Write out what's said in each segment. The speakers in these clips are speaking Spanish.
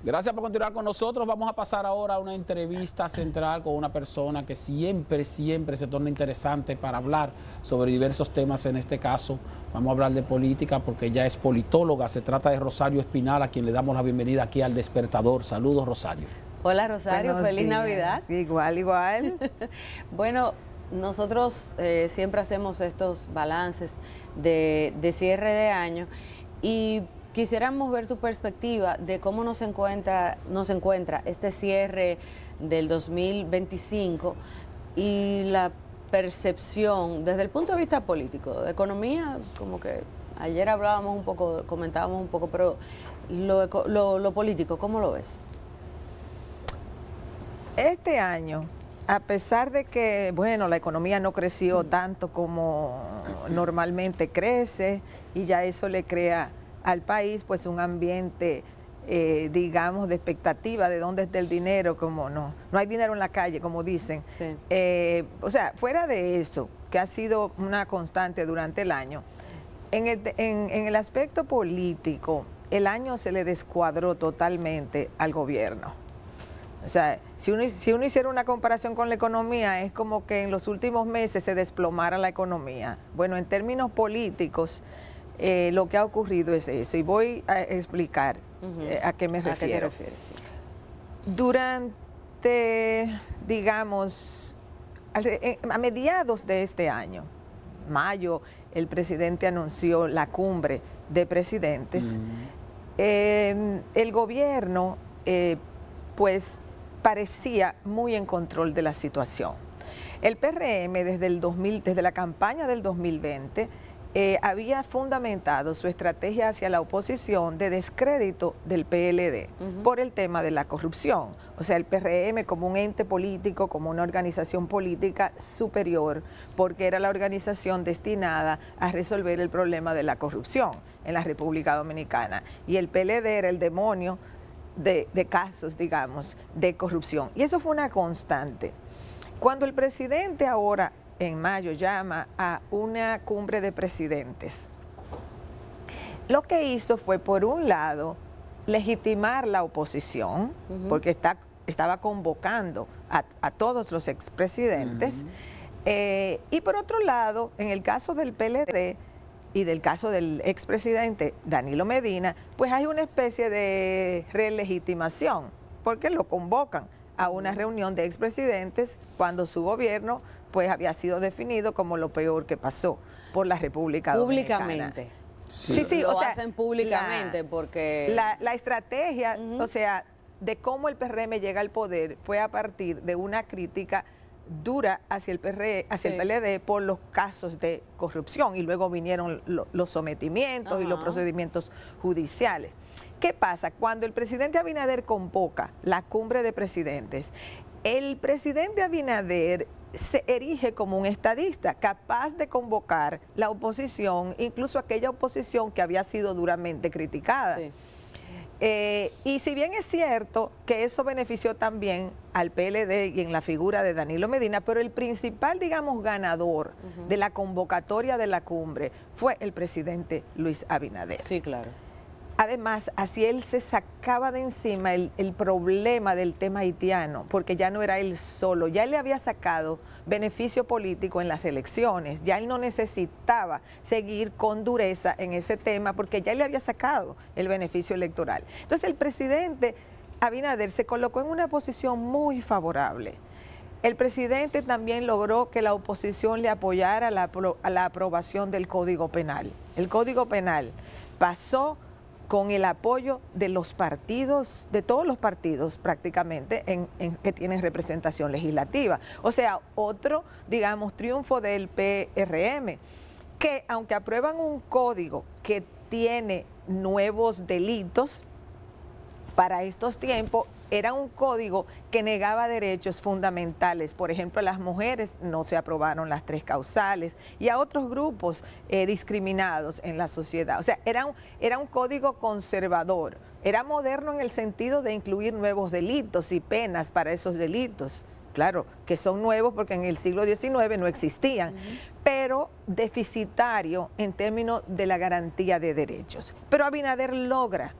Gracias por continuar con nosotros. Vamos a pasar ahora a una entrevista central con una persona que siempre se torna interesante para hablar sobre diversos temas. En este caso, vamos a hablar de política porque ella es politóloga. Se trata de Rosario Espinal, a quien le damos la bienvenida aquí al Despertador. Saludos, Rosario. Hola, Rosario. Buenos Feliz días. Navidad. Igual. Bueno, nosotros siempre hacemos estos balances de cierre de año y quisiéramos ver tu perspectiva de cómo nos encuentra este cierre del 2025 y la percepción desde el punto de vista político, de economía, como que ayer hablábamos un poco, comentábamos un poco, pero lo político, ¿cómo lo ves? Este año, a pesar de que, bueno, la economía no creció tanto como normalmente crece y ya eso le crea al país pues un ambiente, digamos, de expectativa de dónde está el dinero, como no hay dinero en la calle, como dicen. Sí. O sea, fuera de eso, que ha sido una constante durante el año, en el aspecto político, el año se le descuadró totalmente al gobierno. O sea, si uno hiciera una comparación con la economía, es como que en los últimos meses se desplomara la economía. Bueno, en términos políticos, lo que ha ocurrido es eso, y voy a explicar a qué me refiero. ¿A qué te refieres? Sí. Durante, digamos, a mediados de este año, mayo, el presidente anunció la cumbre de presidentes. El gobierno, pues, parecía muy en control de la situación. El PRM desde la campaña del 2020 había fundamentado su estrategia hacia la oposición de descrédito del PLD por el tema de la corrupción. O sea, el PRM como un ente político, como una organización política superior, porque era la organización destinada a resolver el problema de la corrupción en la República Dominicana. Y el PLD era el demonio de casos, digamos, de corrupción. Y eso fue una constante. Cuando el presidente ahora, en mayo, llama a una cumbre de presidentes, lo que hizo fue, por un lado, legitimar la oposición, porque estaba convocando a todos los expresidentes, y por otro lado, en el caso del PLD, y del caso del expresidente Danilo Medina, pues hay una especie de relegitimación, porque lo convocan a una reunión de expresidentes cuando su gobierno pues había sido definido como lo peor que pasó por la República Dominicana. Públicamente. Sí, lo o sea, hacen públicamente porque... La estrategia, o sea, de cómo el PRM llega al poder fue a partir de una crítica dura hacia el PLD por los casos de corrupción, y luego vinieron los sometimientos y los procedimientos judiciales. ¿Qué pasa? Cuando el presidente Abinader convoca la cumbre de presidentes, el presidente Abinader se erige como un estadista, capaz de convocar la oposición, incluso aquella oposición que había sido duramente criticada. Sí. Y si bien es cierto que eso benefició también al PLD y en la figura de Danilo Medina, pero el principal, digamos, ganador de la convocatoria de la cumbre fue el presidente Luis Abinader. Sí, claro. Además, así él se sacaba de encima el problema del tema haitiano, porque ya no era él solo, ya él le había sacado beneficio político en las elecciones, ya él no necesitaba seguir con dureza en ese tema, porque ya él le había sacado el beneficio electoral. Entonces el presidente Abinader se colocó en una posición muy favorable. El presidente también logró que la oposición le apoyara a la aprobación del Código Penal. El Código Penal pasó con el apoyo de los partidos, de todos los partidos prácticamente, que tienen representación legislativa. O sea, otro, digamos, triunfo del PRM, que aunque aprueban un código que tiene nuevos delitos para estos tiempos, era un código que negaba derechos fundamentales. Por ejemplo, a las mujeres no se aprobaron las 3 causales y a otros grupos discriminados en la sociedad. O sea, era un código conservador, era moderno en el sentido de incluir nuevos delitos y penas para esos delitos. Claro, que son nuevos porque en el siglo XIX no existían, pero deficitario en términos de la garantía de derechos. Pero Abinader logra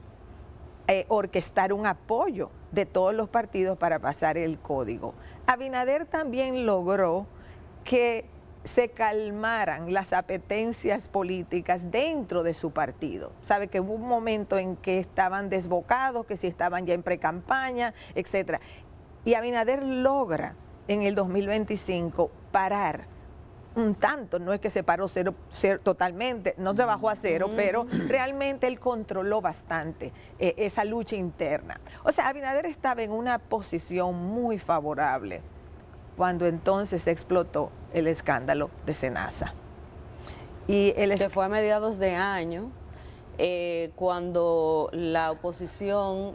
orquestar un apoyo de todos los partidos para pasar el código. Abinader también logró que se calmaran las apetencias políticas dentro de su partido. Sabe que hubo un momento en que estaban desbocados, que si estaban ya en precampaña, etcétera. Y Abinader logra en el 2025 parar un tanto, no es que se paró cero totalmente, no se bajó a cero, pero realmente él controló bastante esa lucha interna. O sea, Abinader estaba en una posición muy favorable cuando entonces explotó el escándalo de Senasa. Que fue a mediados de año, cuando la oposición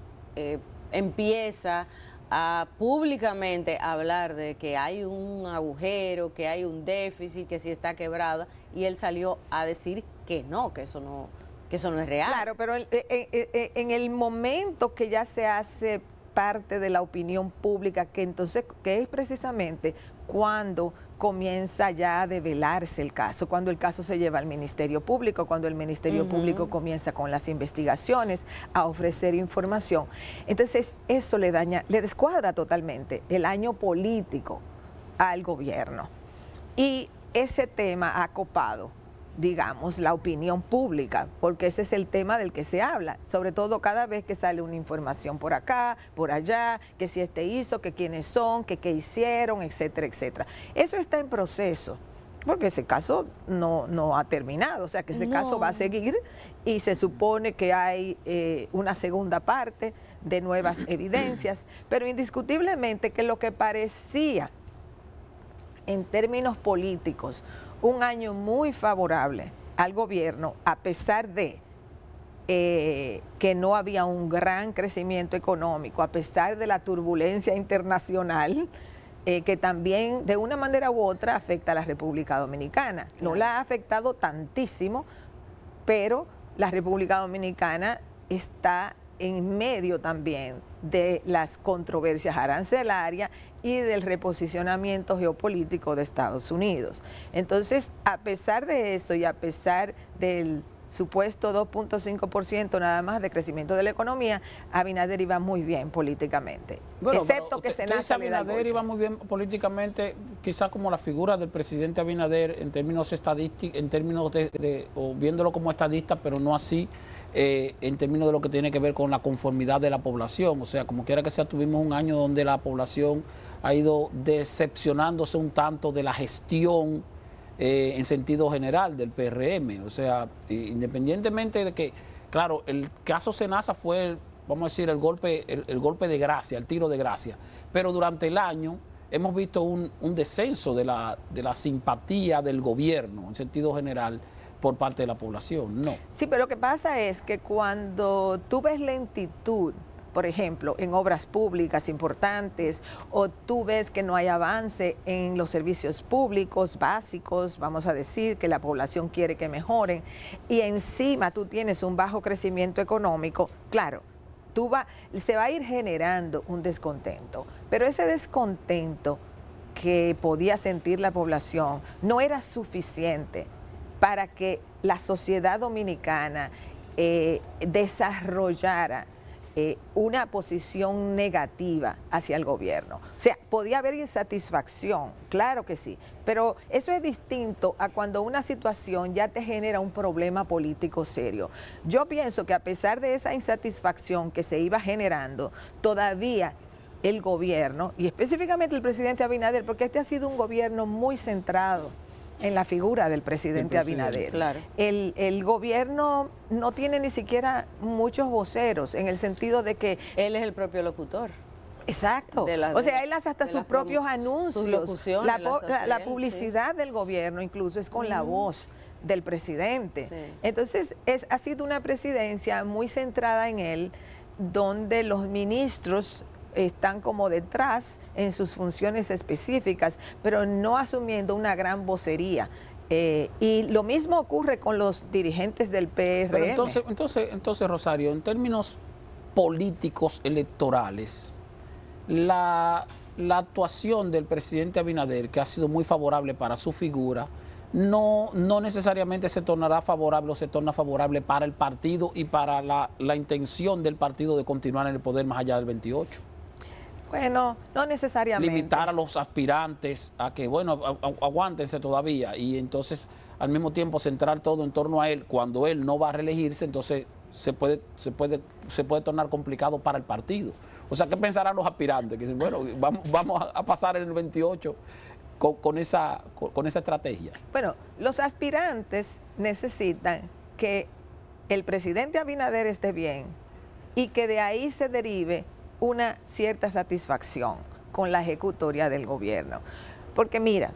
empieza a públicamente hablar de que hay un agujero, que hay un déficit, que si está quebrada, y él salió a decir que no, que eso no es real. Claro, pero en el momento que ya se hace parte de la opinión pública, que es precisamente cuando comienza ya a develarse el caso, cuando el caso se lleva al Ministerio Público, cuando el Ministerio Público comienza con las investigaciones, a ofrecer información. Entonces, eso le descuadra totalmente el año político al gobierno. Y ese tema ha copado, digamos, la opinión pública, porque ese es el tema del que se habla, sobre todo cada vez que sale una información por acá, por allá, que si hizo, que quiénes son, que qué hicieron, etcétera, etcétera. Eso está en proceso, porque ese caso no ha terminado, o sea que ese caso va a seguir y se supone que hay una segunda parte de nuevas evidencias, pero indiscutiblemente que lo que parecía en términos políticos un año muy favorable al gobierno, a pesar de que no había un gran crecimiento económico, a pesar de la turbulencia internacional, que también de una manera u otra afecta a la República Dominicana. Claro. No la ha afectado tantísimo, pero la República Dominicana está en medio también de las controversias arancelarias y del reposicionamiento geopolítico de Estados Unidos. Entonces, a pesar de eso y a pesar del supuesto 2.5% nada más de crecimiento de la economía, Abinader iba muy bien políticamente. Bueno, excepto que Senasa le da el golpe. Abinader iba muy bien políticamente, quizás como la figura del presidente Abinader en términos estadísticos, en términos o viéndolo como estadista, pero no así en términos de lo que tiene que ver con la conformidad de la población. O sea, como quiera que sea, tuvimos un año donde la población ha ido decepcionándose un tanto de la gestión en sentido general del PRM. O sea, independientemente de que, claro, el caso Senasa fue, vamos a decir, el golpe de gracia, el tiro de gracia, pero durante el año hemos visto un descenso de la simpatía del gobierno en sentido general por parte de la población, no. Sí, pero lo que pasa es que cuando tú ves lentitud, por ejemplo, en obras públicas importantes, o tú ves que no hay avance en los servicios públicos básicos, vamos a decir, que la población quiere que mejoren, y encima tú tienes un bajo crecimiento económico, claro, se va a ir generando un descontento, pero ese descontento que podía sentir la población no era suficiente para que la sociedad dominicana desarrollara una posición negativa hacia el gobierno. O sea, podía haber insatisfacción, claro que sí, pero eso es distinto a cuando una situación ya te genera un problema político serio. Yo pienso que a pesar de esa insatisfacción que se iba generando, todavía el gobierno, y específicamente el presidente Abinader, porque este ha sido un gobierno muy centrado en la figura del presidente Abinader. Claro. El gobierno no tiene ni siquiera muchos voceros, en el sentido de que él es el propio locutor. Exacto. O sea, él hace hasta sus propios anuncios. Sus locuciones, la publicidad del gobierno incluso es con la voz del presidente. Sí. Entonces, ha sido una presidencia muy centrada en él, donde los ministros están como detrás en sus funciones específicas, pero no asumiendo una gran vocería. Y lo mismo ocurre con los dirigentes del PRM. Pero entonces, Rosario, en términos políticos electorales, la actuación del presidente Abinader, que ha sido muy favorable para su figura, no necesariamente se tornará favorable o se torna favorable para el partido y para la intención del partido de continuar en el poder más allá del 28. Bueno, no necesariamente. Limitar a los aspirantes a que, bueno, aguántense todavía y entonces al mismo tiempo centrar todo en torno a él. Cuando él no va a reelegirse, entonces se puede tornar complicado para el partido. O sea, ¿qué pensarán los aspirantes? Que dicen, bueno, vamos a pasar en el 28 con esa estrategia. Bueno, los aspirantes necesitan que el presidente Abinader esté bien y que de ahí se derive una cierta satisfacción con la ejecutoria del gobierno. Porque mira,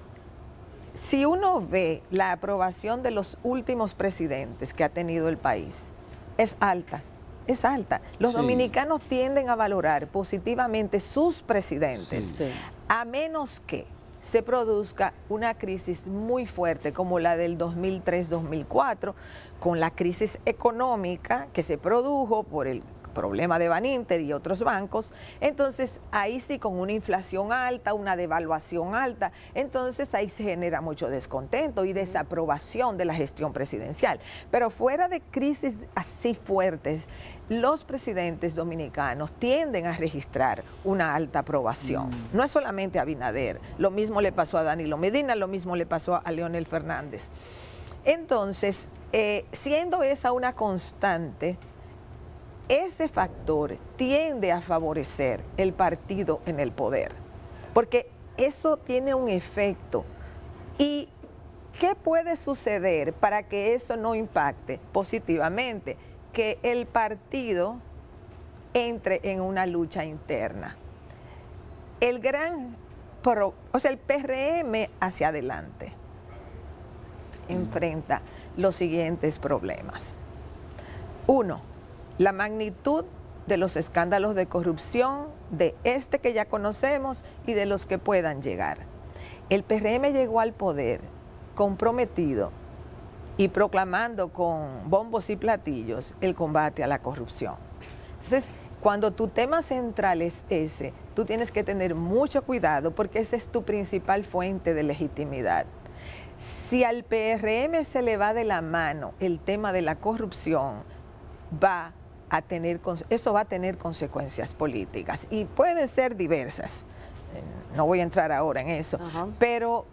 si uno ve la aprobación de los últimos presidentes que ha tenido el país, es alta, es alta. Los dominicanos tienden a valorar positivamente sus presidentes, a menos que se produzca una crisis muy fuerte como la del 2003-2004, con la crisis económica que se produjo por el problema de Baninter y otros bancos. Entonces ahí sí, con una inflación alta, una devaluación alta, entonces ahí se genera mucho descontento y desaprobación de la gestión presidencial. Pero fuera de crisis así fuertes, los presidentes dominicanos tienden a registrar una alta aprobación. No es solamente a Abinader, lo mismo le pasó a Danilo Medina, lo mismo le pasó a Leonel Fernández. Entonces, siendo esa una constante, ese factor tiende a favorecer el partido en el poder, porque eso tiene un efecto. ¿Y qué puede suceder para que eso no impacte positivamente? Que el partido entre en una lucha interna. El PRM hacia adelante enfrenta los siguientes problemas. Uno, la magnitud de los escándalos de corrupción, de este que ya conocemos y de los que puedan llegar. El PRM llegó al poder comprometido y proclamando con bombos y platillos el combate a la corrupción. Entonces, cuando tu tema central es ese, tú tienes que tener mucho cuidado porque esa es tu principal fuente de legitimidad. Si al PRM se le va de la mano el tema de la corrupción, eso va a tener consecuencias políticas y pueden ser diversas. No voy a entrar ahora en eso, pero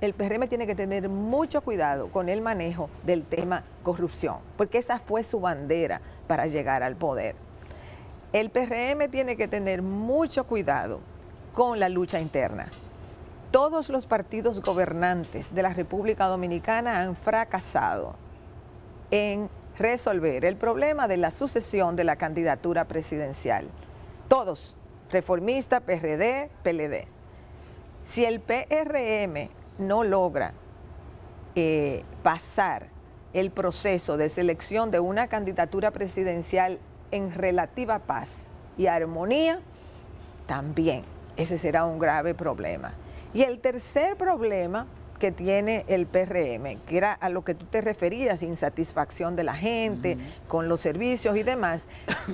el PRM tiene que tener mucho cuidado con el manejo del tema corrupción, porque esa fue su bandera para llegar al poder. El PRM tiene que tener mucho cuidado con la lucha interna. Todos los partidos gobernantes de la República Dominicana han fracasado en resolver el problema de la sucesión de la candidatura presidencial. Todos, Reformista, PRD, PLD. Si el PRM no logra pasar el proceso de selección de una candidatura presidencial en relativa paz y armonía, también ese será un grave problema. Y el tercer problema que tiene el PRM, que era a lo que tú te referías, insatisfacción de la gente, con los servicios y demás,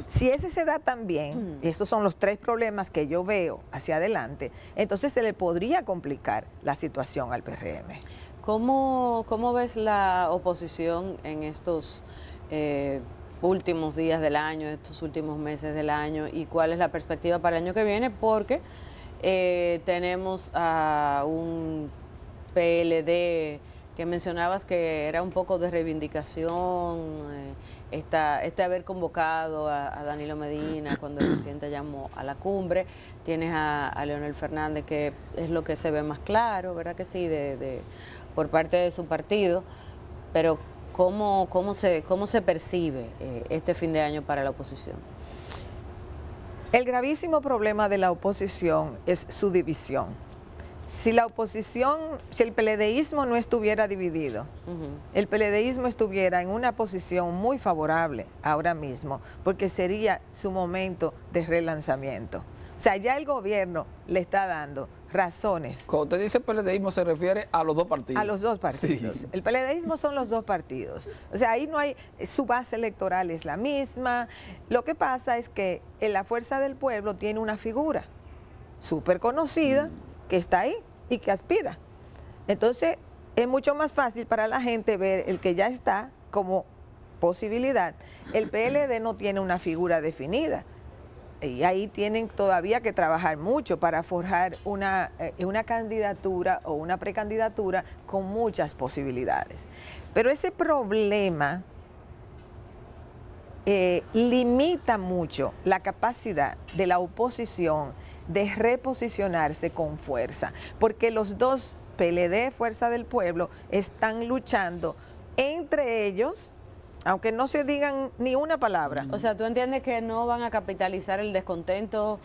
si ese se da también, estos son los tres problemas que yo veo hacia adelante, entonces se le podría complicar la situación al PRM. ¿Cómo ves la oposición en estos últimos días del año, estos últimos meses del año, y cuál es la perspectiva para el año que viene? Porque tenemos a un PLD que mencionabas que era un poco de reivindicación, este haber convocado a Danilo Medina cuando el presidente llamó a la cumbre. Tienes a Leonel Fernández, que es lo que se ve más claro, ¿verdad que sí?, por parte de su partido. Pero ¿cómo se percibe este fin de año para la oposición? El gravísimo problema de la oposición es su división. Si la oposición, si el PLDismo no estuviera dividido, el PLDismo estuviera en una posición muy favorable ahora mismo, porque sería su momento de relanzamiento. O sea, ya el gobierno le está dando razones. Cuando usted dice PLDismo se refiere a los dos partidos. A los dos partidos. Sí. El PLDismo son los dos partidos. O sea, ahí no hay, su base electoral es la misma. Lo que pasa es que en la Fuerza del Pueblo tiene una figura súper conocida que está ahí y que aspira. Entonces, es mucho más fácil para la gente ver el que ya está como posibilidad. El PLD no tiene una figura definida. Y ahí tienen todavía que trabajar mucho para forjar una candidatura o una precandidatura con muchas posibilidades. Pero ese problema limita mucho la capacidad de la oposición de reposicionarse con fuerza, porque los dos, PLD, Fuerza del Pueblo, están luchando entre ellos, aunque no se digan ni una palabra. O sea, ¿tú entiendes que no van a capitalizar el descontento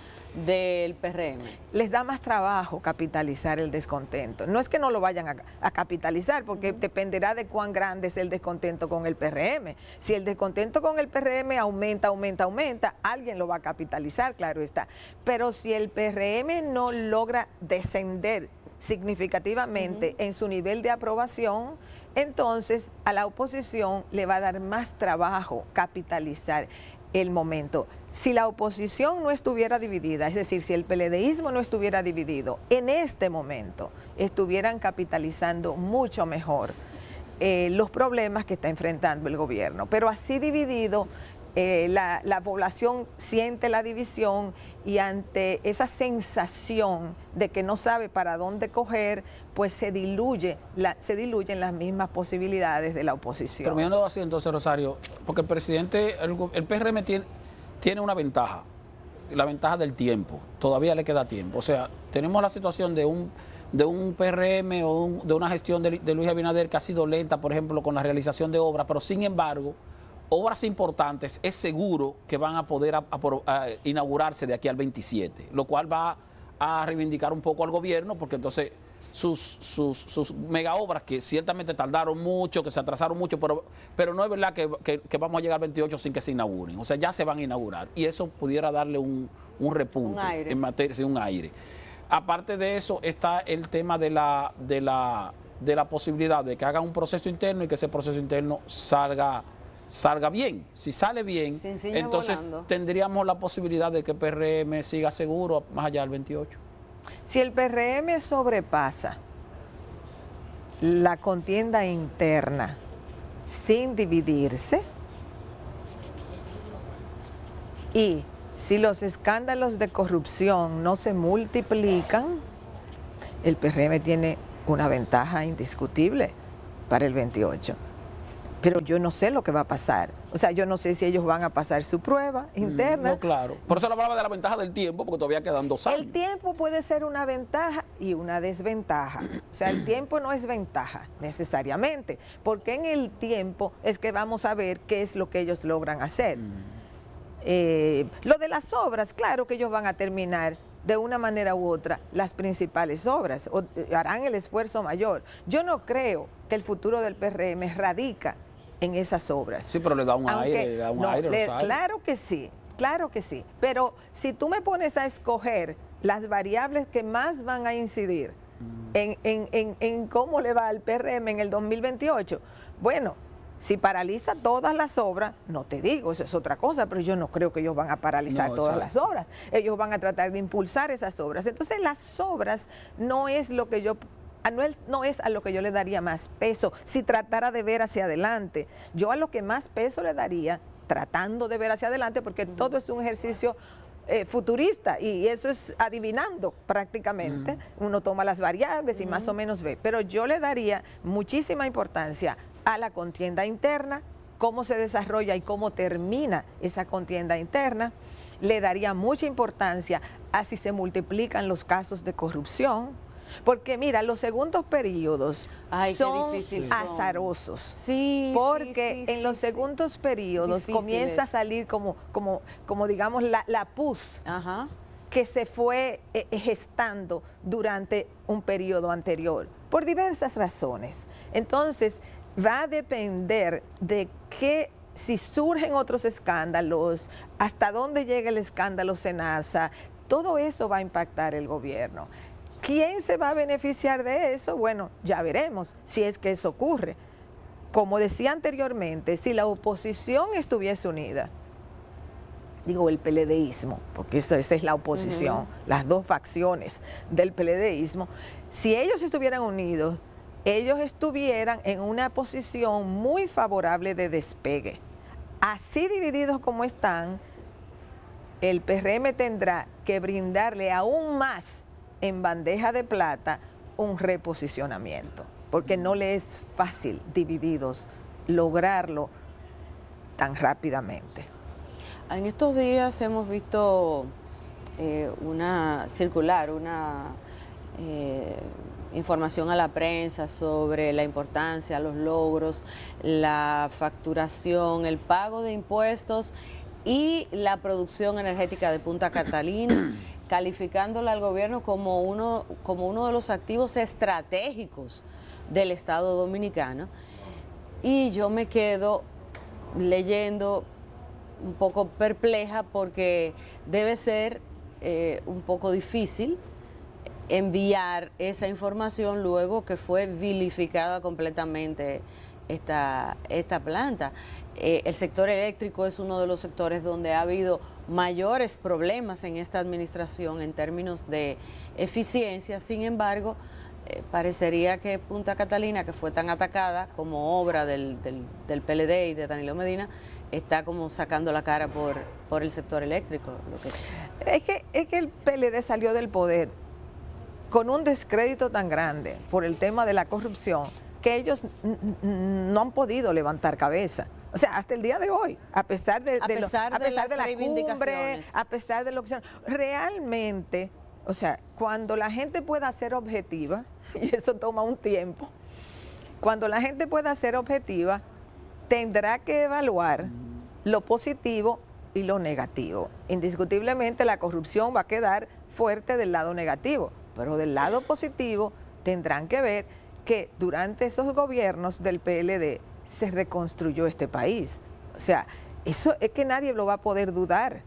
del PRM? Les da más trabajo capitalizar el descontento. No es que no lo vayan a capitalizar, porque dependerá de cuán grande es el descontento con el PRM. Si el descontento con el PRM aumenta, alguien lo va a capitalizar, claro está. Pero si el PRM no logra descender significativamente en su nivel de aprobación, entonces a la oposición le va a dar más trabajo capitalizar el momento. Si la oposición no estuviera dividida, es decir, si el PLDismo no estuviera dividido, en este momento estuvieran capitalizando mucho mejor los problemas que está enfrentando el gobierno. Pero así dividido, la población siente la división y ante esa sensación de que no sabe para dónde coger, pues se diluyen las mismas posibilidades de la oposición. Terminando así entonces, Rosario, porque el presidente, el PRM tiene una ventaja, la ventaja del tiempo, todavía le queda tiempo. O sea, tenemos la situación de un PRM o de una gestión de Luis Abinader que ha sido lenta, por ejemplo, con la realización de obras, pero sin embargo, obras importantes es seguro que van a poder inaugurarse de aquí al 27, lo cual va a reivindicar un poco al gobierno, porque entonces sus mega obras, que ciertamente tardaron mucho, que se atrasaron mucho, pero no es verdad que vamos a llegar al 28 sin que se inauguren. O sea, ya se van a inaugurar y eso pudiera darle un repunte en materia, sí, un aire. Aparte de eso está el tema de la posibilidad de que hagan un proceso interno y que ese proceso interno salga bien. Si sale bien, entonces volando, tendríamos la posibilidad de que el PRM siga seguro más allá del 28. Si el PRM sobrepasa la contienda interna sin dividirse, y si los escándalos de corrupción no se multiplican, el PRM tiene una ventaja indiscutible para el 28. Pero yo no sé lo que va a pasar. O sea, yo no sé si ellos van a pasar su prueba interna. No, claro. Por eso hablaba de la ventaja del tiempo, porque todavía quedan 2 años. El tiempo puede ser una ventaja y una desventaja. O sea, el tiempo no es ventaja necesariamente, porque en el tiempo es que vamos a ver qué es lo que ellos logran hacer. Lo de las obras, claro que ellos van a terminar de una manera u otra las principales obras, o harán el esfuerzo mayor. Yo no creo que el futuro del PRM radica en esas obras. Sí, pero le da un aire, claro que sí, claro que sí. Pero si tú me pones a escoger las variables que más van a incidir en cómo le va al PRM en el 2028, bueno, si paraliza todas las obras, no te digo, eso es otra cosa, pero yo no creo que ellos van a paralizar todas las obras. Ellos van a tratar de impulsar esas obras. Entonces las obras no es lo que yo... No es a lo que yo le daría más peso si tratara de ver hacia adelante. Yo a lo que más peso le daría, tratando de ver hacia adelante, porque todo es un ejercicio futurista y eso es adivinando prácticamente. Uno toma las variables y más o menos ve. Pero yo le daría muchísima importancia a la contienda interna, cómo se desarrolla y cómo termina esa contienda interna. Le daría mucha importancia a si se multiplican los casos de corrupción. Porque mira, los segundos periodos son azarosos. Sí, porque en los segundos periodos comienza a salir como digamos la pus que se fue gestando durante un periodo anterior, por diversas razones. Entonces, va a depender de qué, si surgen otros escándalos, hasta dónde llega el escándalo Senasa, todo eso va a impactar el gobierno. ¿Quién se va a beneficiar de eso? Bueno, ya veremos si es que eso ocurre. Como decía anteriormente, si la oposición estuviese unida, digo el PLDismo, porque esa es la oposición, las dos facciones del PLDismo, si ellos estuvieran unidos, ellos estuvieran en una posición muy favorable de despegue. Así divididos como están, el PRM tendrá que brindarle aún más en bandeja de plata un reposicionamiento, porque no le es fácil, divididos, lograrlo tan rápidamente. En estos días hemos visto una información a la prensa sobre la importancia, los logros, la facturación, el pago de impuestos y la producción energética de Punta Catalina, calificándola al gobierno como uno de los activos estratégicos del Estado dominicano. Y yo me quedo leyendo un poco perpleja porque debe ser un poco difícil enviar esa información luego que fue vilificada completamente esta planta. El sector eléctrico es uno de los sectores donde ha habido mayores problemas en esta administración en términos de eficiencia. Sin embargo, parecería que Punta Catalina, que fue tan atacada como obra del PLD y de Danilo Medina, está como sacando la cara por el sector eléctrico. Es que el PLD salió del poder con un descrédito tan grande por el tema de la corrupción que ellos no han podido levantar cabeza. O sea, hasta el día de hoy, a pesar de la cumbre, a pesar de lo que... Realmente, o sea, cuando la gente pueda ser objetiva, y eso toma un tiempo, cuando la gente pueda ser objetiva, tendrá que evaluar lo positivo y lo negativo. Indiscutiblemente la corrupción va a quedar fuerte del lado negativo, pero del lado positivo tendrán que ver que durante esos gobiernos del PLD se reconstruyó este país. O sea, eso es que nadie lo va a poder dudar,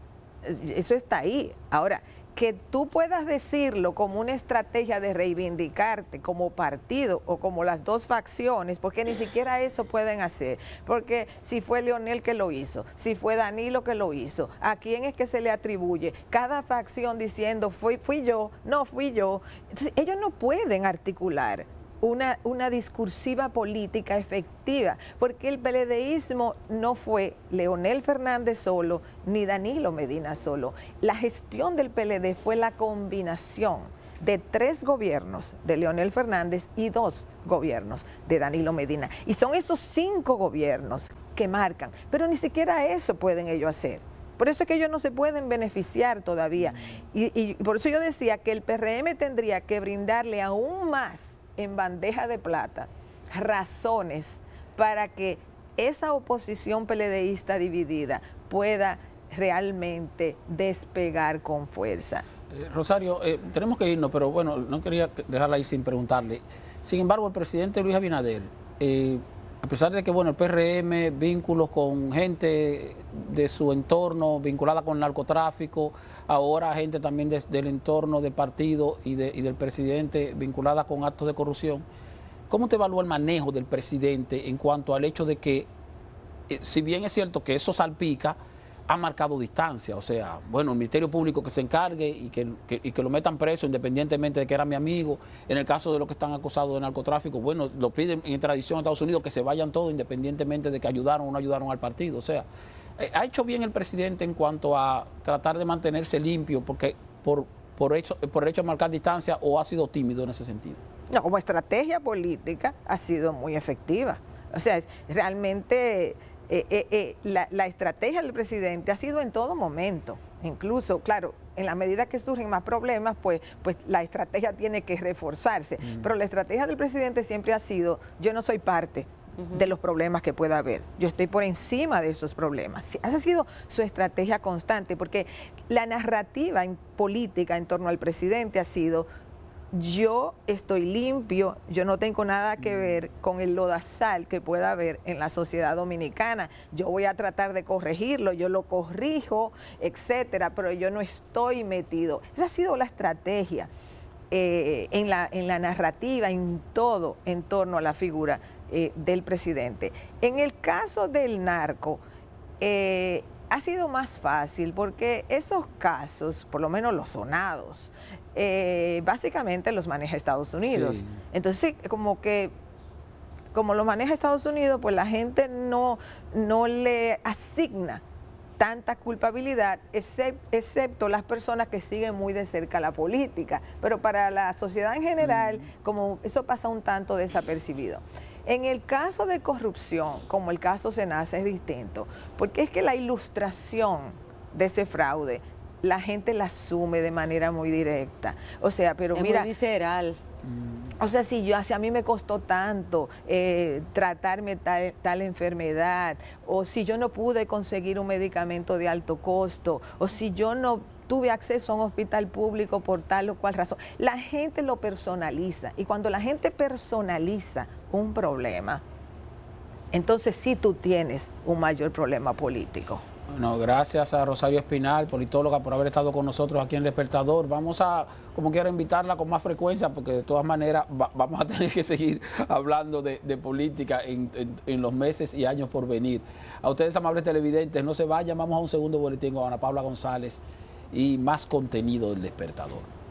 eso está ahí. Ahora, que tú puedas decirlo como una estrategia de reivindicarte como partido o como las dos facciones, porque ni siquiera eso pueden hacer, porque si fue Leonel que lo hizo, si fue Danilo que lo hizo, ¿a quién es que se le atribuye? Cada facción diciendo fui yo, no fui yo. Entonces, ellos no pueden articular una discursiva política efectiva, porque el PLDismo no fue Leonel Fernández solo, ni Danilo Medina solo. La gestión del PLD fue la combinación de 3 gobiernos de Leonel Fernández y 2 gobiernos de Danilo Medina. Y son esos 5 gobiernos que marcan, pero ni siquiera eso pueden ellos hacer. Por eso es que ellos no se pueden beneficiar todavía. Y por eso yo decía que el PRM tendría que brindarle aún más en bandeja de plata razones para que esa oposición PLDista dividida pueda realmente despegar con fuerza. Rosario, tenemos que irnos, pero bueno, no quería dejarla ahí sin preguntarle. Sin embargo, el presidente Luis Abinader, a pesar de que bueno, el PRM, vínculos con gente de su entorno, vinculada con narcotráfico, ahora gente también del entorno del partido y del presidente vinculada con actos de corrupción, ¿cómo te evalúa el manejo del presidente en cuanto al hecho de que, si bien es cierto que eso salpica, ha marcado distancia? O sea, bueno, el Ministerio Público que se encargue y que lo metan preso independientemente de que era mi amigo. En el caso de los que están acusados de narcotráfico, bueno, lo piden en extradición a Estados Unidos, que se vayan todos independientemente de que ayudaron o no ayudaron al partido. O sea, ¿ha hecho bien el presidente en cuanto a tratar de mantenerse limpio porque por hecho de marcar distancia, o ha sido tímido en ese sentido? No, como estrategia política ha sido muy efectiva. O sea, realmente... la estrategia del presidente ha sido en todo momento, incluso, claro, en la medida que surgen más problemas, pues la estrategia tiene que reforzarse, pero la estrategia del presidente siempre ha sido: yo no soy parte de los problemas que pueda haber, yo estoy por encima de esos problemas. Esa ha sido su estrategia constante, porque la narrativa política en torno al presidente ha sido: yo estoy limpio, yo no tengo nada que ver con el lodazal que pueda haber en la sociedad dominicana, yo voy a tratar de corregirlo, yo lo corrijo, etcétera, pero yo no estoy metido. Esa ha sido la estrategia en la narrativa, en todo, en torno a la figura del presidente. En el caso del narco, ha sido más fácil porque esos casos, por lo menos los sonados, básicamente los maneja Estados Unidos. Sí. Entonces, como que como lo maneja Estados Unidos, pues la gente no le asigna tanta culpabilidad, excepto las personas que siguen muy de cerca la política. Pero para la sociedad en general, como eso pasa un tanto desapercibido. En el caso de corrupción, como el caso Senasa, es distinto, porque es que la ilustración de ese fraude, la gente la asume de manera muy directa. O sea, pero es mira... muy visceral. O sea, si a mí me costó tanto tratarme tal enfermedad, o si yo no pude conseguir un medicamento de alto costo, o si yo no tuve acceso a un hospital público por tal o cual razón. La gente lo personaliza, y cuando la gente personaliza un problema, entonces sí tú tienes un mayor problema político. Bueno, gracias a Rosario Espinal, politóloga, por haber estado con nosotros aquí en El Despertador. Vamos a, como quiera, invitarla con más frecuencia, porque de todas maneras vamos a tener que seguir hablando de política en los meses y años por venir. A ustedes, amables televidentes, no se vayan, vamos a un segundo boletín con Ana Paula González y más contenido del Despertador.